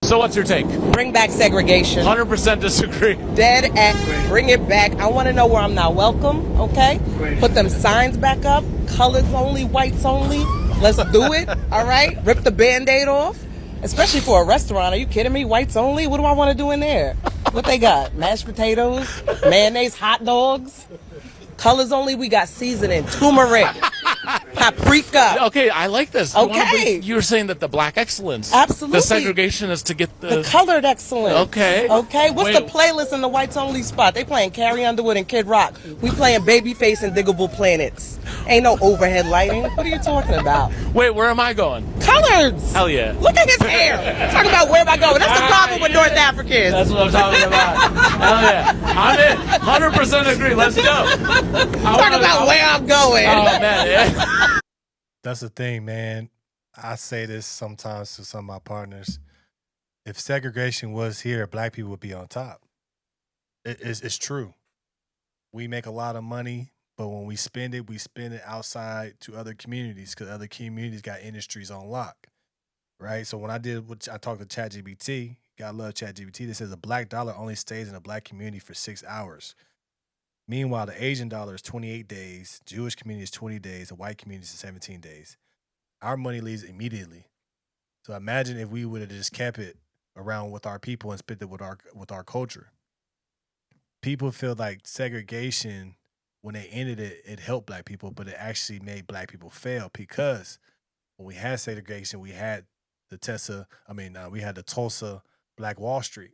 So what's your take? Bring back segregation. 100% disagree. Dead act. Bring it back. I want to know where I'm not welcome, okay? Put them signs back up. Colors only, whites only. Let's do it, all right? Rip the Band-Aid off. Especially for a restaurant. Are you kidding me? Whites only? What do I want to do in there? What they got? Mashed potatoes? Mayonnaise? Hot dogs? Colors only? We got seasoning. Turmeric. Paprika. Okay, I like this. Okay. You were saying that the black excellence. Absolutely. The segregation is to get The colored excellence. Okay. Okay. What's the playlist in the whites only spot? They playing Carrie Underwood and Kid Rock. We playing Babyface and Diggable Planets. Ain't no overhead lighting. What are you talking about? Wait, where am I going? Colors. Hell yeah. Look at his hair. Talking about where am I going? That's the problem with North Africans. That's what I'm talking about. Hell yeah. I'm in. 100% agree. Let's go. Talk about where I'm going. Oh, man. Yeah. That's the thing, man. I say this sometimes to some of my partners. If segregation was here, black people would be on top. It's true. We make a lot of money, but when we spend it outside to other communities because other communities got industries on lock, right? So when I talked to ChatGPT, gotta love ChatGPT, that says a black dollar only stays in a black community for 6 hours. Meanwhile, the Asian dollar is 28 days, Jewish community is 20 days, the white community is 17 days. Our money leaves immediately. So imagine if we would have just kept it around with our people and spent it with our culture. People feel like segregation, when they ended it, it helped black people, but it actually made black people fail because when we had segregation, we had the Tulsa Black Wall Street.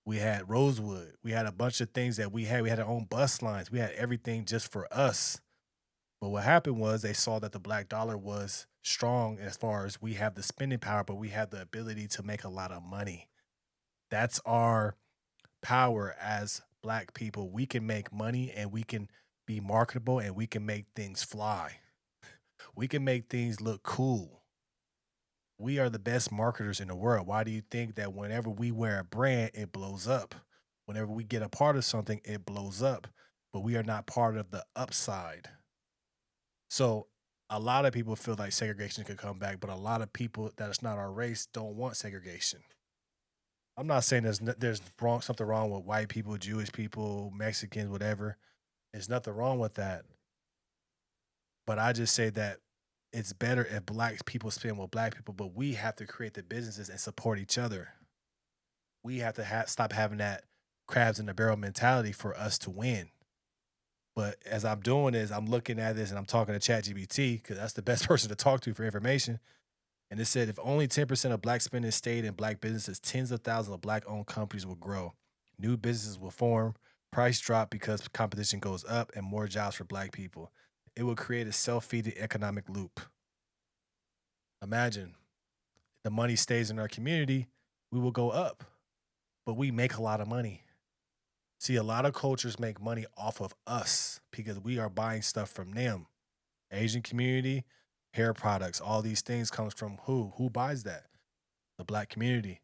We had Rosewood. We had a bunch of things that we had. We had our own bus lines. We had everything just for us. But what happened was they saw that the black dollar was strong as far as we have the spending power, but we have the ability to make a lot of money. That's our power as black people. We can make money and we can be marketable and we can make things fly. We can make things look cool. We are the best marketers in the world. Why do you think that whenever we wear a brand, it blows up? Whenever we get a part of something, it blows up, but we are not part of the upside. So a lot of people feel like segregation could come back, but a lot of people that is not our race don't want segregation. I'm not saying there's something wrong with white people, Jewish people, Mexicans, whatever. There's nothing wrong with that. But I just say that it's better if black people spend with black people, but we have to create the businesses and support each other. We have to stop having that crabs in the barrel mentality for us to win. But as I'm doing this, I'm looking at this and I'm talking to ChatGPT because that's the best person to talk to for information. And it said if only 10% of black spending stayed in black businesses, tens of thousands of black-owned companies will grow. New businesses will form, price drop because competition goes up, and more jobs for black people. It will create a self-feeding economic loop. Imagine the money stays in our community, we will go up, but we make a lot of money. See, a lot of cultures make money off of us because we are buying stuff from them. Asian community, hair products, all these things comes from who? Who buys that? The black community.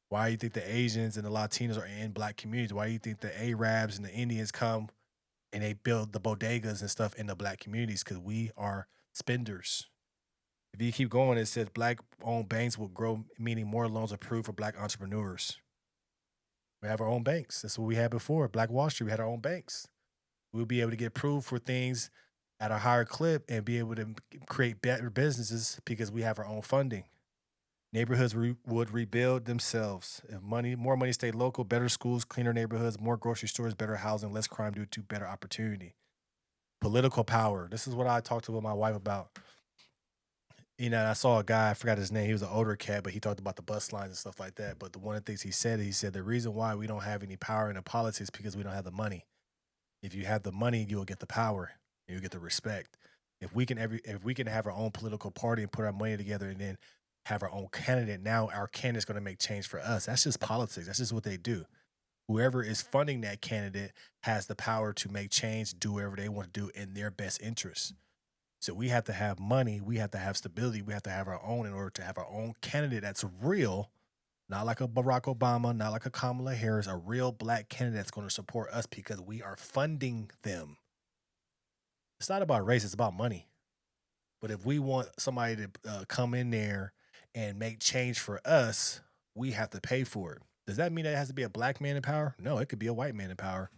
Why do you think the Asians and the Latinos are in black communities? Why do you think the Arabs and the Indians come and they build the bodegas and stuff in the black communities? Because we are spenders. If you keep going, it says black-owned banks will grow, meaning more loans approved for black entrepreneurs. We have our own banks. That's what we had before. Black Wall Street, we had our own banks. We'll be able to get approved for things at a higher clip and be able to create better businesses because we have our own funding. Neighborhoods would rebuild themselves. If more money stayed local, better schools, cleaner neighborhoods, more grocery stores, better housing, less crime due to better opportunity. Political power. This is what I talked to with my wife about. You know, I saw a guy, I forgot his name. He was an older cat, but he talked about the bus lines and stuff like that. But one of the things he said the reason why we don't have any power in the politics is because we don't have the money. If you have the money, you'll get the power. You'll get the respect. If we can have our own political party and put our money together and then have our own candidate, now our candidate's going to make change for us. That's just politics. That's just what they do. Whoever is funding that candidate has the power to make change, do whatever they want to do in their best interest. So we have to have money. We have to have stability. We have to have our own in order to have our own candidate that's real, not like a Barack Obama, not like a Kamala Harris, a real black candidate that's going to support us because we are funding them. It's not about race. It's about money. But if we want somebody to come in there and make change for us, we have to pay for it. Does that mean that it has to be a black man in power? No, it could be a white man in power.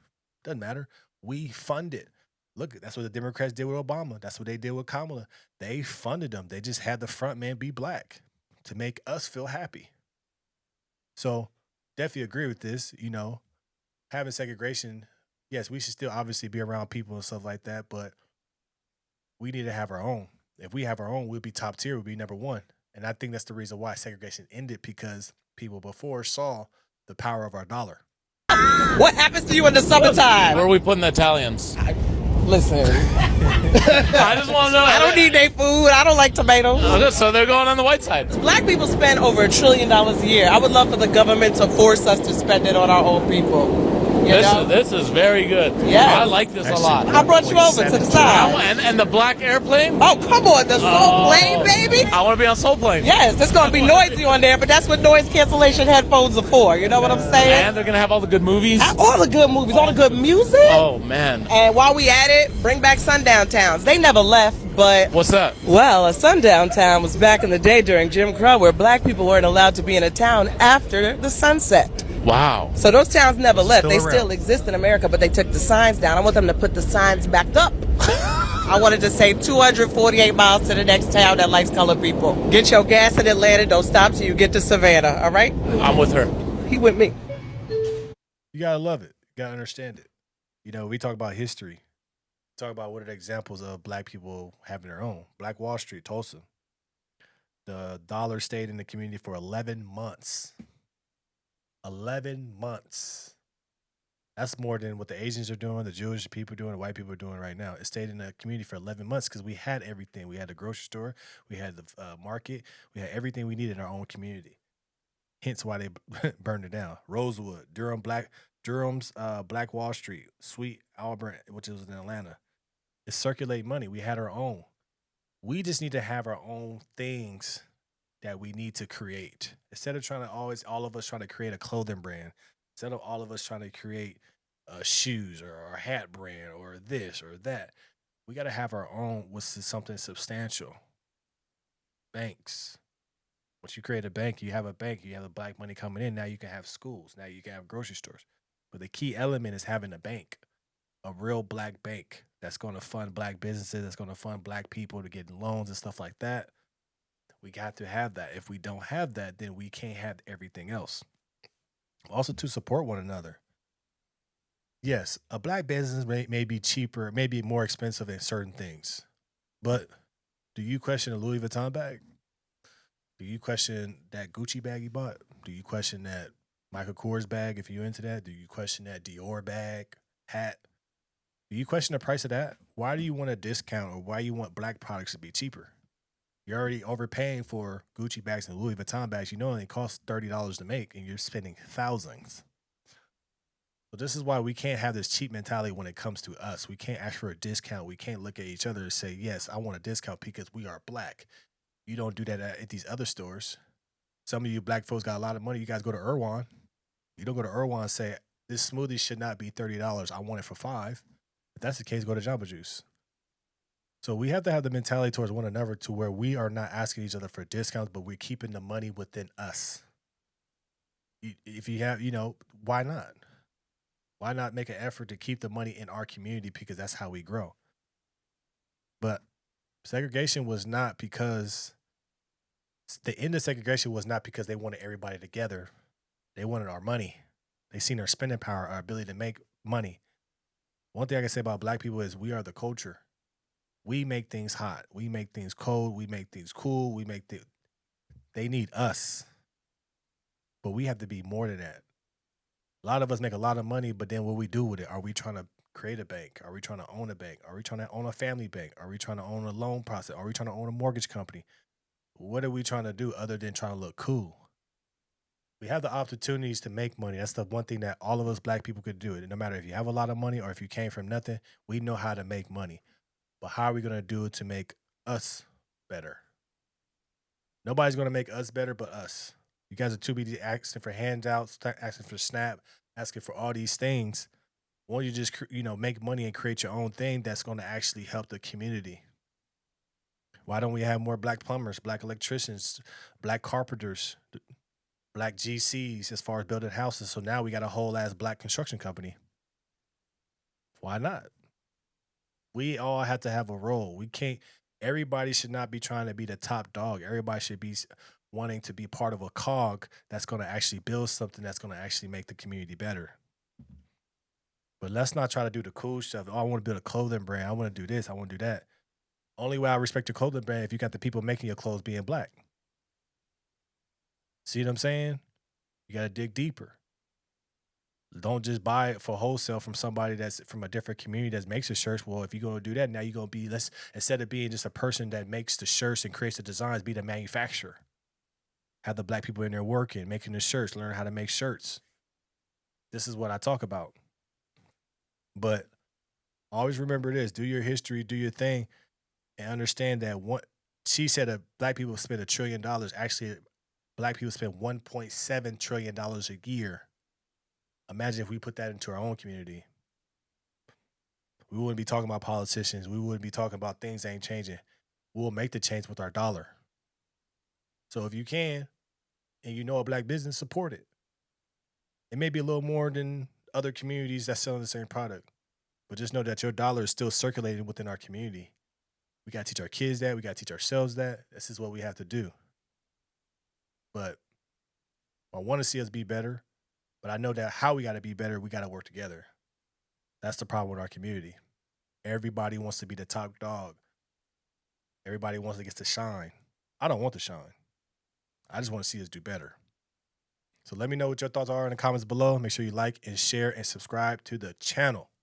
Doesn't matter. We fund it. Look, that's what the Democrats did with Obama. That's what they did with Kamala. They funded them. They just had the front man be black to make us feel happy. So definitely agree with this. You know, having segregation, yes, we should still obviously be around people and stuff like that, but we need to have our own. If we have our own, we'll be top tier, we'll be number one. And I think that's the reason why segregation ended, because people before saw the power of our dollar. What happens to you in the summertime? Where are we putting the Italians? Listen, I just want to know. I don't need their food. I don't like tomatoes. Okay, so they're going on the white side. Black people spend over $1 trillion a year. I would love for the government to force us to spend it on our own people. This is very good. Yes. I like this a lot. I brought you over to the side. And the black airplane? Oh, come on. The soul plane, baby. I want to be on Soul Plane. Yes, it's going to be noisy on there, but that's what noise cancellation headphones are for. You know what I'm saying? And they're going to have all the good movies. All the good movies, all the good music. Oh, man. And while we at it, bring back sundown towns. They never left, but... What's that? Well, a sundown town was back in the day during Jim Crow, where black people weren't allowed to be in a town after the sunset. Wow. So those towns never left. They around. still exist in America, but they took the signs down. I want them to put the signs back up. I wanted to say 248 miles to the next town that likes colored people. Get your gas in Atlanta. Don't stop till you get to Savannah. All right? I'm with her. He with me. You gotta love it. You gotta understand it. You know, we talk about history. Talk about what are the examples of black people having their own. Black Wall Street, Tulsa. The dollar stayed in the community for 11 months. 11 months. That's more than what the Asians are doing, the Jewish people are doing, the white people are doing right now. It stayed in the community for 11 months because we had everything. We had the grocery store, we had the market, we had everything we needed in our own community. Hence why they burned it down. Rosewood, Durham's Black Wall Street, Sweet Auburn, which was in Atlanta. It's circulate money. We had our own. We just need to have our own things that we need to create. Instead of trying to all of us trying to create a clothing brand, instead of all of us trying to create shoes or a hat brand or this or that, we got to have our own, which is something substantial. Banks. Once you create a bank, you have the black money coming in. Now you can have schools. Now you can have grocery stores. But the key element is having a bank, a real black bank that's going to fund black businesses, that's going to fund black people to get loans and stuff like that. We got to have that. If we don't have that, then we can't have everything else. Also to support one another. Yes, a black business may be cheaper, may be more expensive in certain things. But do you question a Louis Vuitton bag? Do you question that Gucci bag you bought? Do you question that Michael Kors bag if you're into that? Do you question that Dior bag, hat? Do you question the price of that? Why do you want a discount, or why you want black products to be cheaper? You're already overpaying for Gucci bags and Louis Vuitton bags. You know they cost $30 to make, and you're spending thousands. So this is why we can't have this cheap mentality when it comes to us. We can't ask for a discount. We can't look at each other and say, yes, I want a discount because we are black. You don't do that at these other stores. Some of you black folks got a lot of money. You guys go to Irwan. You don't go to Irwan and say, this smoothie should not be $30. I want it for $5. If that's the case, go to Jamba Juice. So we have to have the mentality towards one another to where we are not asking each other for discounts, but we're keeping the money within us. If you have, why not? Why not make an effort to keep the money in our community, because that's how we grow. But segregation was not because, the end of segregation was not because they wanted everybody together. They wanted our money. They seen our spending power, our ability to make money. One thing I can say about black people is we are the culture. We make things hot. We make things cold. We make things cool. They need us. But we have to be more than that. A lot of us make a lot of money, but then what we do with it? Are we trying to create a bank? Are we trying to own a bank? Are we trying to own a family bank? Are we trying to own a loan process? Are we trying to own a mortgage company? What are we trying to do other than trying to look cool? We have the opportunities to make money. That's the one thing that all of us black people could do. No matter if you have a lot of money or if you came from nothing, we know how to make money. But how are we going to do it to make us better? Nobody's going to make us better but us. You guys are too busy asking for handouts, asking for SNAP, asking for all these things. Why don't you just, make money and create your own thing that's going to actually help the community? Why don't we have more black plumbers, black electricians, black carpenters? black GCs as far as building houses. So now we got a whole ass black construction company. Why not? We all have to have a role. We can't, everybody should not be trying to be the top dog. Everybody should be wanting to be part of a cog that's going to actually build something that's going to actually make the community better. But let's not try to do the cool stuff. Oh, I want to build a clothing brand. I want to do this. I want to do that. Only way I respect your clothing brand if you got the people making your clothes being black. See what I'm saying? You got to dig deeper. Don't just buy it for wholesale from somebody that's from a different community that makes the shirts. Well, if you're going to do that, now you're going to be, instead of being just a person that makes the shirts and creates the designs, be the manufacturer. Have the black people in there working, making the shirts, learn how to make shirts. This is what I talk about. But always remember this, do your history, do your thing, and understand that she said that black people spend $1 trillion. Actually, black people spend $1.7 trillion a year. Imagine if we put that into our own community. We wouldn't be talking about politicians. We wouldn't be talking about things that ain't changing. We'll make the change with our dollar. So if you can, and you know a black business, support it. It may be a little more than other communities that's selling the same product, but just know that your dollar is still circulating within our community. We got to teach our kids that. We got to teach ourselves that. This is what we have to do. But I want to see us be better, but I know that how we got to be better, we got to work together. That's the problem with our community. Everybody wants to be the top dog. Everybody wants to get to shine. I don't want to shine. I just want to see us do better. So let me know what your thoughts are in the comments below. Make sure you like and share and subscribe to the channel.